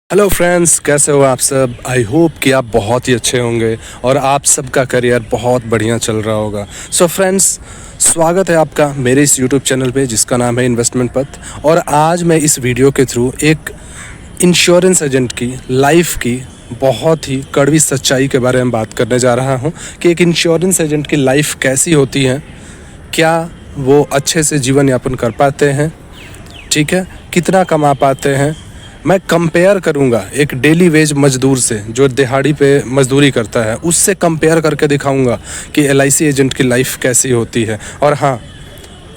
Hello friends, कैसे हो आप सब। आई होप कि आप बहुत ही अच्छे होंगे और आप सबका करियर बहुत बढ़िया चल रहा होगा। सो फ्रेंड्स, स्वागत है आपका मेरे इस यूट्यूब चैनल पे जिसका नाम है इन्वेस्टमेंट पथ। और आज मैं इस वीडियो के थ्रू एक इंश्योरेंस एजेंट की लाइफ की बहुत ही कड़वी सच्चाई के बारे में बात करने जा रहा हूँ कि एक इंश्योरेंस एजेंट की लाइफ कैसी होती है, क्या वो अच्छे से जीवन यापन कर पाते हैं, ठीक है, कितना कमा पाते हैं। मैं कंपेयर करूंगा एक डेली वेज मजदूर से जो दिहाड़ी पे मजदूरी करता है, उससे कंपेयर करके दिखाऊंगा कि एलआईसी एजेंट की लाइफ कैसी होती है। और हाँ,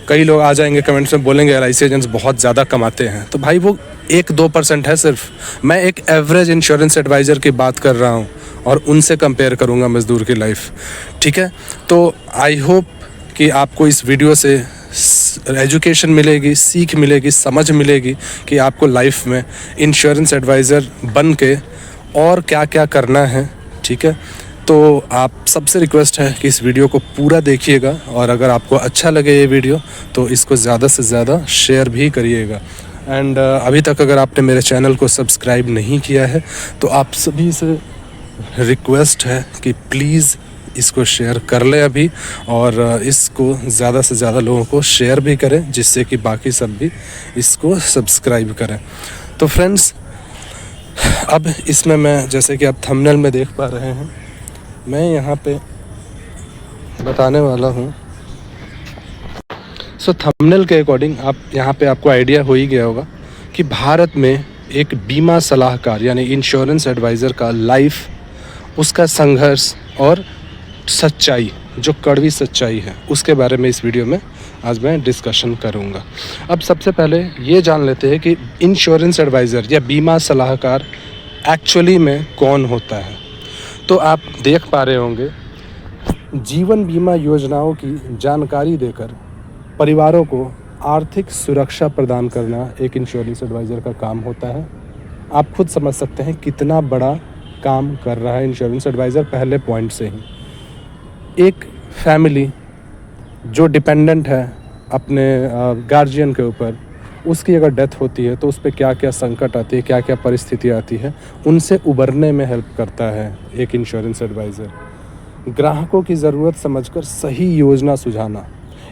कई लोग आ जाएंगे कमेंट्स में बोलेंगे एलआईसी एजेंट्स बहुत ज़्यादा कमाते हैं, तो भाई वो 1-2% है सिर्फ। मैं एक एवरेज इंश्योरेंस एडवाइज़र की बात कर रहा हूँ और उनसे कंपेयर करूँगा मज़दूर की लाइफ, ठीक है। तो आई होप कि आपको इस वीडियो से एजुकेशन मिलेगी, सीख मिलेगी, समझ मिलेगी कि आपको लाइफ में इंश्योरेंस एडवाइज़र बन के और क्या क्या करना है, ठीक है। तो आप सबसे रिक्वेस्ट है कि इस वीडियो को पूरा देखिएगा और अगर आपको अच्छा लगे ये वीडियो तो इसको ज़्यादा से ज़्यादा शेयर भी करिएगा। एंड अभी तक अगर आपने मेरे चैनल को सब्सक्राइब नहीं किया है तो आप सभी से रिक्वेस्ट है कि प्लीज़ इसको शेयर कर ले अभी, और इसको ज़्यादा से ज़्यादा लोगों को शेयर भी करें जिससे कि बाकी सब भी इसको सब्सक्राइब करें। तो फ्रेंड्स, अब इसमें मैं, जैसे कि आप थंबनेल में देख पा रहे हैं, मैं यहाँ पे बताने वाला हूँ। सो थंबनेल के अकॉर्डिंग आप यहाँ पे आपको आइडिया हो ही गया होगा कि भारत में एक बीमा सलाहकार यानी इंश्योरेंस एडवाइज़र का लाइफ, उसका संघर्ष और सच्चाई, जो कड़वी सच्चाई है, उसके बारे में इस वीडियो में आज मैं डिस्कशन करूंगा। अब सबसे पहले ये जान लेते हैं कि इंश्योरेंस एडवाइज़र या बीमा सलाहकार एक्चुअली में कौन होता है। तो आप देख पा रहे होंगे, जीवन बीमा योजनाओं की जानकारी देकर परिवारों को आर्थिक सुरक्षा प्रदान करना एक इंश्योरेंस एडवाइज़र का काम होता है। आप खुद समझ सकते हैं कितना बड़ा काम कर रहा है इंश्योरेंस एडवाइज़र पहले पॉइंट से ही। एक फैमिली जो डिपेंडेंट है अपने गार्जियन के ऊपर, उसकी अगर डेथ होती है तो उस पर क्या क्या संकट आती है, क्या क्या परिस्थिति आती है, उनसे उबरने में हेल्प करता है एक इंश्योरेंस एडवाइज़र। ग्राहकों की ज़रूरत समझकर सही योजना सुझाना,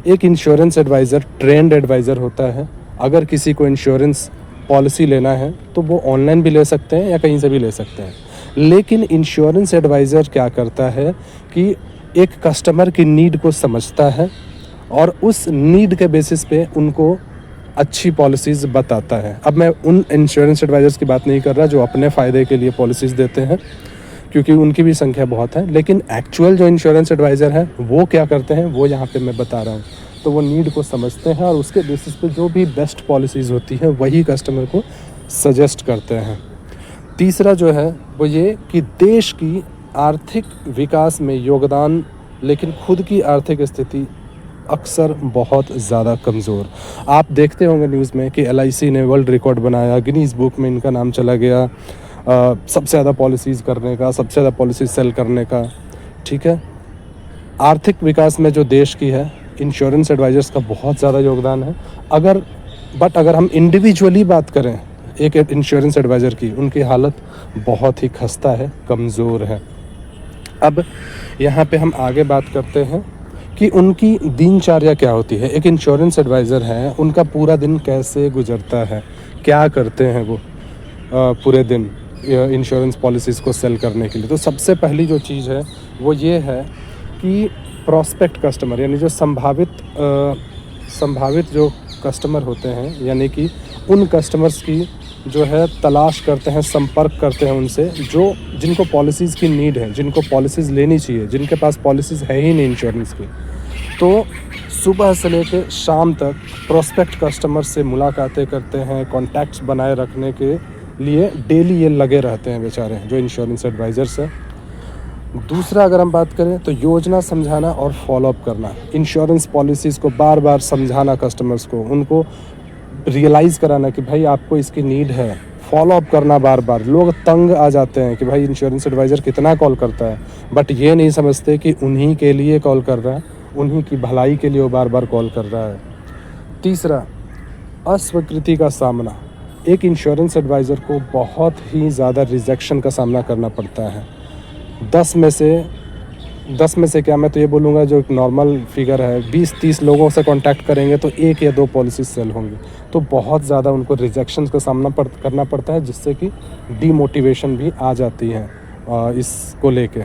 एक इंश्योरेंस एडवाइज़र ट्रेंड एडवाइज़र होता है। अगर किसी को इंश्योरेंस पॉलिसी लेना है तो वो ऑनलाइन भी ले सकते हैं या कहीं से भी ले सकते हैं, लेकिन इंश्योरेंस एडवाइज़र क्या करता है कि एक कस्टमर की नीड को समझता है और उस नीड के बेसिस पे उनको अच्छी पॉलिसीज़ बताता है। अब मैं उन इंश्योरेंस एडवाइज़र्स की बात नहीं कर रहा जो अपने फ़ायदे के लिए पॉलिसीज़ देते हैं, क्योंकि उनकी भी संख्या बहुत है, लेकिन एक्चुअल जो इंश्योरेंस एडवाइज़र है वो क्या करते हैं वो यहाँ पे मैं बता रहा हूँ। तो वो नीड को समझते हैं और उसके बेसिस पे जो भी बेस्ट पॉलिसीज़ होती हैं वही कस्टमर को सजेस्ट करते हैं। तीसरा जो है वो ये कि देश की आर्थिक विकास में योगदान, लेकिन खुद की आर्थिक स्थिति अक्सर बहुत ज़्यादा कमज़ोर। आप देखते होंगे न्यूज़ में कि एलआईसी ने वर्ल्ड रिकॉर्ड बनाया, गिनीज़ बुक में इनका नाम चला गया सबसे ज़्यादा पॉलिसीज़ करने का, सबसे ज़्यादा पॉलिसीज़ सेल करने का, ठीक है। आर्थिक विकास में जो देश की है, इंश्योरेंस एडवाइज़र्स का बहुत ज़्यादा योगदान है। अगर हम इंडिविजुअली बात करें एक इंश्योरेंस एडवाइज़र की, उनकी हालत बहुत ही खस्ता है, कमज़ोर है। अब यहाँ पे हम आगे बात करते हैं कि उनकी दिनचर्या क्या होती है। एक इंश्योरेंस एडवाइज़र है, उनका पूरा दिन कैसे गुजरता है, क्या करते हैं वो पूरे दिन इंश्योरेंस पॉलिसीज़ को सेल करने के लिए। तो सबसे पहली जो चीज़ है वो ये है कि प्रॉस्पेक्ट कस्टमर, यानी जो संभावित जो कस्टमर होते हैं, यानी कि उन कस्टमर्स की जो है तलाश करते हैं, संपर्क करते हैं उनसे जिनको पॉलिसीज़ की नीड है, जिनको पॉलिसीज़ लेनी चाहिए, जिनके पास पॉलिसीज़ है ही नहीं इंश्योरेंस की। तो सुबह से लेकर शाम तक प्रॉस्पेक्ट कस्टमर से मुलाकातें करते हैं, कॉन्टैक्ट्स बनाए रखने के लिए डेली ये लगे रहते हैं बेचारे जो इंश्योरेंस एडवाइज़र्स हैं। दूसरा अगर हम बात करें तो योजना समझाना और फॉलोअप करना, इंश्योरेंस पॉलिसीज़ को बार बार समझाना कस्टमर्स को, उनको रियलाइज़ कराना कि भाई आपको इसकी नीड है, फॉलोअप करना बार बार। लोग तंग आ जाते हैं कि भाई इंश्योरेंस एडवाइज़र कितना कॉल करता है, बट ये नहीं समझते कि उन्हीं के लिए कॉल कर रहा है, उन्हीं की भलाई के लिए वो बार बार कॉल कर रहा है। तीसरा, अस्वीकृति का सामना, एक इंश्योरेंस एडवाइज़र को बहुत ही ज़्यादा रिजेक्शन का सामना करना पड़ता है। 10 में से 10 में से क्या, मैं तो ये बोलूँगा जो एक नॉर्मल फिगर है, 20-30 लोगों से कांटेक्ट करेंगे तो 1 या 2 पॉलिसी सेल होंगी। तो बहुत ज़्यादा उनको रिजेक्शंस का सामना करना पड़ता है, जिससे कि डीमोटिवेशन भी आ जाती है इसको लेके।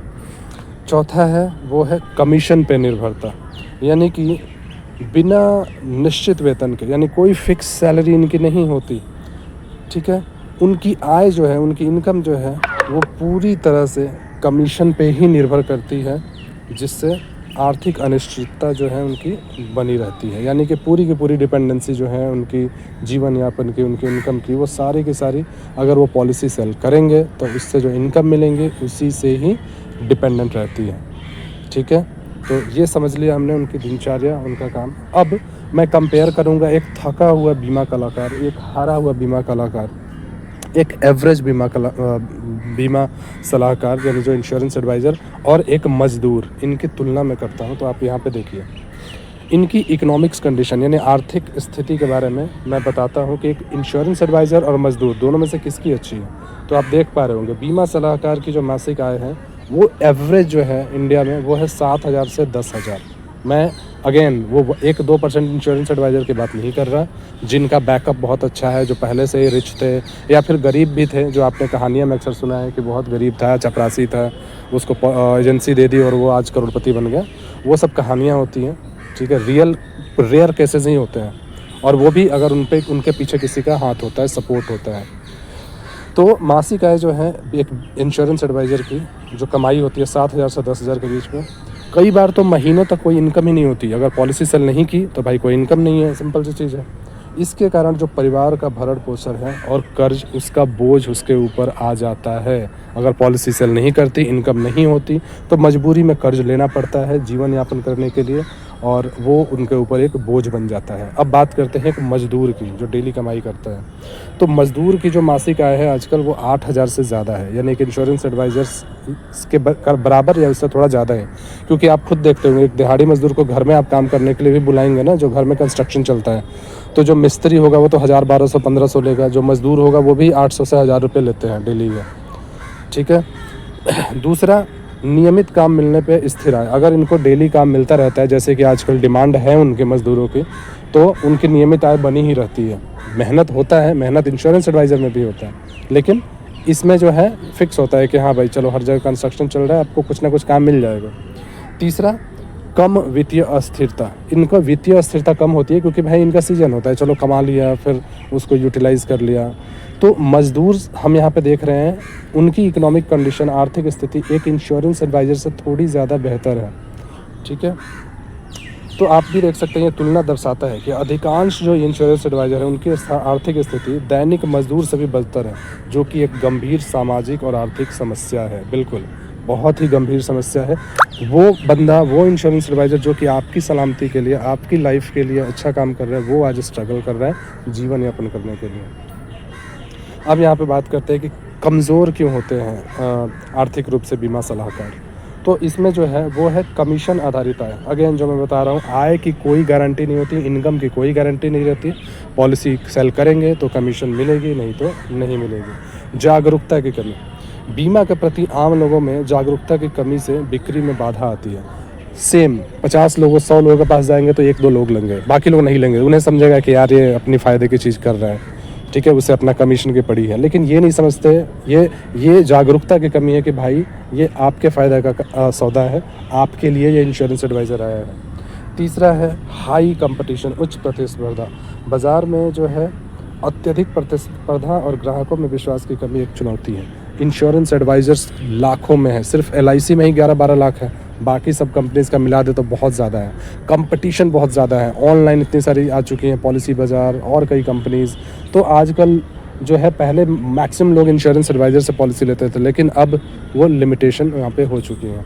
चौथा है वो है कमीशन पे निर्भरता, यानी कि बिना निश्चित वेतन के, यानी कोई फिक्स सैलरी इनकी नहीं होती, ठीक है। उनकी आय जो है, उनकी इनकम जो है वो पूरी तरह से कमीशन पे ही निर्भर करती है, जिससे आर्थिक अनिश्चितता जो है उनकी बनी रहती है। यानी कि पूरी की पूरी डिपेंडेंसी जो है उनकी जीवन यापन की, उनकी इनकम की, वो सारी की सारी अगर वो पॉलिसी सेल करेंगे तो उससे जो इनकम मिलेंगे उसी से ही डिपेंडेंट रहती है, ठीक है। तो ये समझ लिया हमने उनकी दिनचर्या, उनका काम। अब मैं कंपेयर करूँगा एक थका हुआ बीमा कलाकार, एक हारा हुआ बीमा कलाकार, एक एवरेज बीमा सलाहकार यानी जो इंश्योरेंस एडवाइज़र, और एक मज़दूर, इनकी तुलना में करता हूँ। तो आप यहाँ पे देखिए इनकी इकोनॉमिक्स कंडीशन यानी आर्थिक स्थिति के बारे में मैं बताता हूँ कि एक इंश्योरेंस एडवाइज़र और मज़दूर दोनों में से किसकी अच्छी है। तो आप देख पा रहे होंगे बीमा सलाहकार की जो मासिक आय है वो एवरेज जो है इंडिया में वो है 7,000 से 10,000। मैं अगेन वो 1-2% इंश्योरेंस एडवाइज़र की बात नहीं कर रहा, जिनका बैकअप बहुत अच्छा है, जो पहले से ही रिच थे या फिर गरीब भी थे, जो आपने कहानियाँ में अक्सर सुना है कि बहुत गरीब था, चपरासी था, उसको एजेंसी दे दी और वो आज करोड़पति बन गया। वो सब कहानियाँ होती हैं, ठीक है। रेयर केसेस ही होते हैं, और वो भी अगर उनके पीछे किसी का हाथ होता है, सपोर्ट होता है। तो मासिक आय जो है एक इंश्योरेंस एडवाइज़र की जो कमाई होती है 7,000 से 10,000 के बीच में, कई बार तो महीनों तक कोई इनकम ही नहीं होती। अगर पॉलिसी सेल नहीं की तो भाई कोई इनकम नहीं है, सिंपल सी चीज़ है। इसके कारण जो परिवार का भरण पोषण है और कर्ज, उसका बोझ उसके ऊपर आ जाता है। अगर पॉलिसी सेल नहीं करती, इनकम नहीं होती, तो मजबूरी में कर्ज लेना पड़ता है जीवन यापन करने के लिए, और वो उनके ऊपर एक बोझ बन जाता है। अब बात करते हैं एक मज़दूर की जो डेली कमाई करता है। तो मज़दूर की जो मासिक आय है आजकल वो 8,000 से ज़्यादा है, यानी कि इंश्योरेंस एडवाइज़र्स के बराबर या उससे थोड़ा ज़्यादा है। क्योंकि आप खुद देखते होंगे एक दिहाड़ी मज़दूर को घर में आप काम करने के लिए भी बुलाएंगे ना, जो घर में कंस्ट्रक्शन चलता है, तो जो मिस्त्री होगा वो तो 1,000, 1,200, 1,500 लेगा, जो मज़दूर होगा वो भी 800 से 1,000 रुपये लेते हैं डेली में, ठीक है। दूसरा, नियमित काम मिलने पे स्थिर आय। अगर इनको डेली काम मिलता रहता है, जैसे कि आजकल डिमांड है उनके मज़दूरों की, तो उनकी नियमित आय बनी ही रहती है। मेहनत होता है, मेहनत इंश्योरेंस एडवाइज़र में भी होता है, लेकिन इसमें जो है फिक्स होता है कि हाँ भाई चलो हर जगह कंस्ट्रक्शन चल रहा है, आपको कुछ ना कुछ काम मिल जाएगा। तीसरा, कम वित्तीय अस्थिरता। इनको वित्तीय अस्थिरता कम होती है क्योंकि भाई इनका सीजन होता है, चलो कमा लिया फिर उसको यूटिलाइज़ कर लिया। तो मज़दूर हम यहाँ पे देख रहे हैं, उनकी इकोनॉमिक कंडीशन, आर्थिक स्थिति एक इंश्योरेंस एडवाइज़र से थोड़ी ज़्यादा बेहतर है, ठीक है। तो आप भी देख सकते हैं, ये तुलना दर्शाता है कि अधिकांश जो इंश्योरेंस एडवाइज़र हैं उनकी आर्थिक स्थिति दैनिक मजदूर से भी बदतर है, जो कि एक गंभीर सामाजिक और आर्थिक समस्या है। बिल्कुल, बहुत ही गंभीर समस्या है। वो बंदा, वो इंश्योरेंस एडवाइज़र जो कि आपकी सलामती के लिए, आपकी लाइफ के लिए अच्छा काम कर रहा है, वो आज स्ट्रगल कर रहा है जीवन यापन करने के लिए। अब यहाँ पे बात करते हैं कि कमज़ोर क्यों होते हैं आर्थिक रूप से बीमा सलाहकार। तो इसमें जो है वो है कमीशन आधारित आय। अगेन जो मैं बता रहा हूँ, आय की कोई गारंटी नहीं होती, इनकम की कोई गारंटी नहीं रहती। पॉलिसी सेल करेंगे तो कमीशन मिलेगी, नहीं तो नहीं मिलेगी। जागरूकता की कमी, बीमा के प्रति आम लोगों में जागरूकता की कमी से बिक्री में बाधा आती है। सेम 50 लोगों 100 लोगों के पास जाएंगे तो 1-2 लोग लेंगे, बाकी लोग नहीं लेंगे। उन्हें समझेगा कि यार ये अपनी फ़ायदे की चीज़ कर रहा है, ठीक है, उसे अपना कमीशन की पड़ी है। लेकिन ये नहीं समझते, ये जागरूकता की कमी है कि भाई ये आपके फ़ायदे का सौदा है, आपके लिए ये इंश्योरेंस एडवाइज़र आया है। तीसरा है हाई कंपटीशन, उच्च प्रतिस्पर्धा। बाज़ार में जो है अत्यधिक प्रतिस्पर्धा और ग्राहकों में विश्वास की कमी एक चुनौती है। इंश्योरेंस एडवाइज़र्स लाखों में है, सिर्फ LIC में ही 11-12 लाख है, बाकी सब कंपनीज़ का मिला दे तो बहुत ज़्यादा है। कंपटीशन बहुत ज़्यादा है, ऑनलाइन इतनी सारी आ चुकी हैं, पॉलिसी बाज़ार और कई कंपनीज़। तो आजकल जो है, पहले मैक्सिमम लोग इंश्योरेंस एडवाइज़र से पॉलिसी लेते थे, लेकिन अब वो लिमिटेशन यहाँ पे हो चुकी हैं।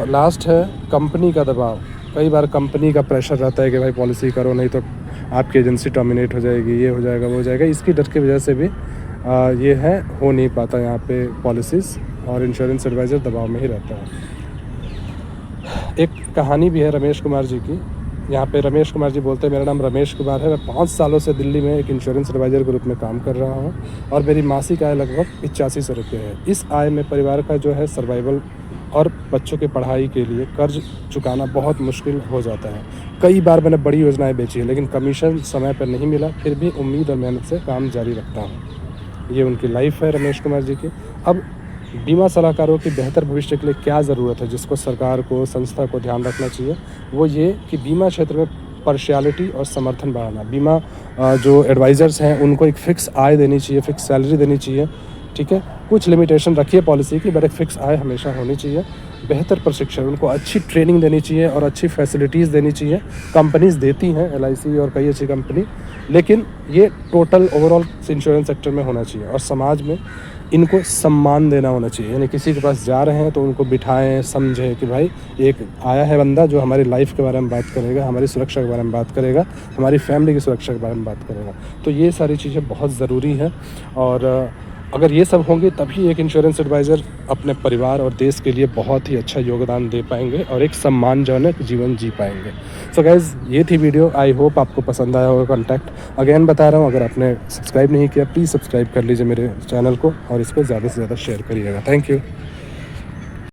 लास्ट है कंपनी का दबाव। कई बार कंपनी का प्रेशर रहता है कि भाई पॉलिसी करो, नहीं तो आपकी एजेंसी टर्मिनेट हो जाएगी, ये हो जाएगा, वो हो जाएगा। इसकी डर की वजह से भी ये है, हो नहीं पाता यहाँ पे पॉलिसीज़, और इंश्योरेंस एडवाइज़र दबाव में ही रहता है। एक कहानी भी है रमेश कुमार जी की, यहाँ पे रमेश कुमार जी बोलते हैं, मेरा नाम रमेश कुमार है, मैं 5 सालों से दिल्ली में एक इंश्योरेंस एडवाइज़र के रूप में काम कर रहा हूँ और मेरी मासिक आय लगभग 8500 रुपये है। इस आय में परिवार का जो है सर्वाइवल और बच्चों की पढ़ाई के लिए कर्ज चुकाना बहुत मुश्किल हो जाता है। कई बार मैंने बड़ी योजनाएं बेची है, लेकिन कमीशन समय पर नहीं मिला, फिर भी उम्मीद और मेहनत से काम जारी रखता हूँ। ये उनकी लाइफ है रमेश कुमार जी की। अब बीमा सलाहकारों की बेहतर भविष्य के लिए क्या ज़रूरत है, जिसको सरकार को, संस्था को ध्यान रखना चाहिए, वो ये कि बीमा क्षेत्र में पार्शियलिटी और समर्थन बढ़ाना। बीमा जो एडवाइज़र्स हैं उनको एक फ़िक्स आय देनी चाहिए, फ़िक्स सैलरी देनी चाहिए, ठीक है। कुछ लिमिटेशन रखिए पॉलिसी की, बट एक फ़िक्स आय हमेशा होनी चाहिए। बेहतर प्रशिक्षण, उनको अच्छी ट्रेनिंग देनी चाहिए और अच्छी फैसिलिटीज़ देनी चाहिए। कंपनीज़ देती हैं, LIC और कई अच्छी कंपनी, लेकिन ये टोटल ओवरऑल इंश्योरेंस सेक्टर में होना चाहिए। और समाज में इनको सम्मान देना होना चाहिए, यानी किसी के पास जा रहे हैं तो उनको बिठाएं, समझें कि भाई एक आया है बंदा जो हमारी लाइफ के बारे में बात करेगा, हमारी सुरक्षा के बारे में बात करेगा, हमारी फैमिली की सुरक्षा के बारे में बात करेगा। तो ये सारी चीज़ें बहुत ज़रूरी हैं और अगर ये सब होंगे तभी एक इंश्योरेंस एडवाइज़र अपने परिवार और देश के लिए बहुत ही अच्छा योगदान दे पाएंगे और एक सम्मानजनक जीवन जी पाएंगे। सो गाइज़, ये थी वीडियो। आई होप आपको पसंद आया होगा कॉन्टैक्ट। अगेन बता रहा हूँ, अगर आपने सब्सक्राइब नहीं किया प्लीज़ सब्सक्राइब कर लीजिए मेरे चैनल को और इसको ज़्यादा से ज़्यादा शेयर करिएगा। Thank you.